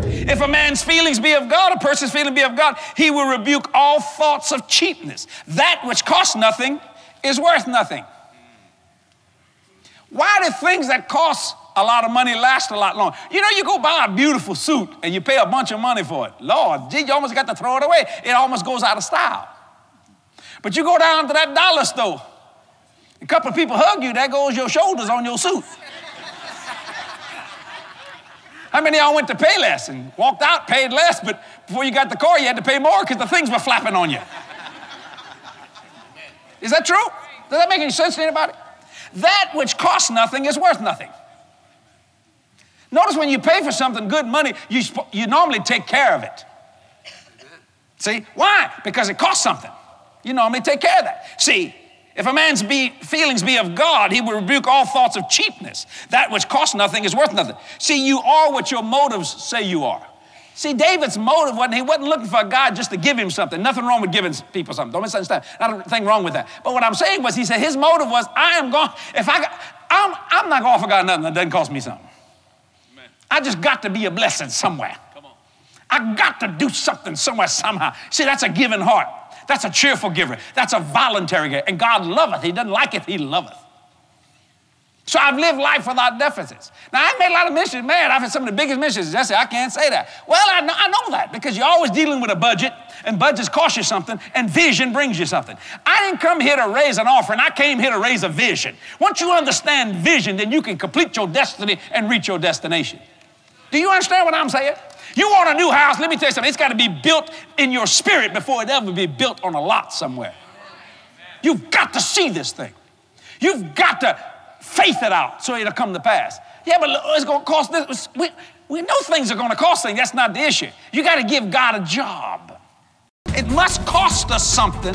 If a man's feelings be of God, a person's feelings be of God, he will rebuke all thoughts of cheapness. That which costs nothing is worth nothing. Why do things that cost a lot of money last a lot longer? You know, you go buy a beautiful suit and you pay a bunch of money for it. Lord, gee, you almost got to throw it away. It almost goes out of style. But you go down to that dollar store, a couple of people hug you, there goes your shoulders on your suit. How many of y'all went to pay less and walked out, paid less, but before you got the car, you had to pay more because the things were flapping on you? Is that true? Does that make any sense to anybody? That which costs nothing is worth nothing. Notice when you pay for something, good money, you normally take care of it. See? Why? Because it costs something. You normally take care of that. See, if a man's feelings be of God, he will rebuke all thoughts of cheapness. That which costs nothing is worth nothing. See, you are what your motives say you are. See, David's motive he wasn't looking for a God just to give him something. Nothing wrong with giving people something. Don't misunderstand. Nothing wrong with that. But what I'm saying was, he said his motive was, I'm not going to offer God nothing that doesn't cost me something. Amen. I just got to be a blessing somewhere. Come on. I got to do something somewhere somehow. See, that's a giving heart. That's a cheerful giver. That's a voluntary giver. And God loveth. He doesn't like it. He loveth. So I've lived life without deficits. Now, I've made a lot of missions. Man, I've had some of the biggest missions. I say, I can't say that. Well, I know that because you're always dealing with a budget, and budgets cost you something, and vision brings you something. I didn't come here to raise an offering. I came here to raise a vision. Once you understand vision, then you can complete your destiny and reach your destination. Do you understand what I'm saying? You want a new house, let me tell you something. It's got to be built in your spirit before it ever be built on a lot somewhere. You've got to see this thing. You've got to faith it out so it'll come to pass. Yeah, but it's going to cost this. We know things are going to cost things. That's not the issue. You got to give God a job. It must cost us something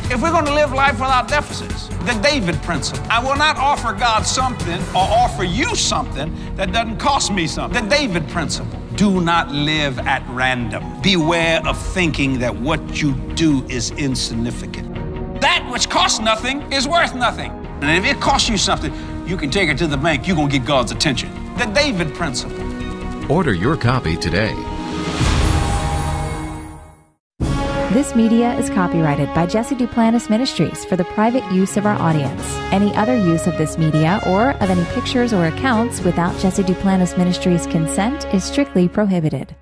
if we're going to live life without deficits. The David principle. I will not offer God something or offer you something that doesn't cost me something. The David principle. Do not live at random. Beware of thinking that what you do is insignificant. That which costs nothing is worth nothing. And if it costs you something, you can take it to the bank. You're going to get God's attention. The David principle. Order your copy today. This media is copyrighted by Jesse Duplantis Ministries for the private use of our audience. Any other use of this media or of any pictures or accounts without Jesse Duplantis Ministries' consent is strictly prohibited.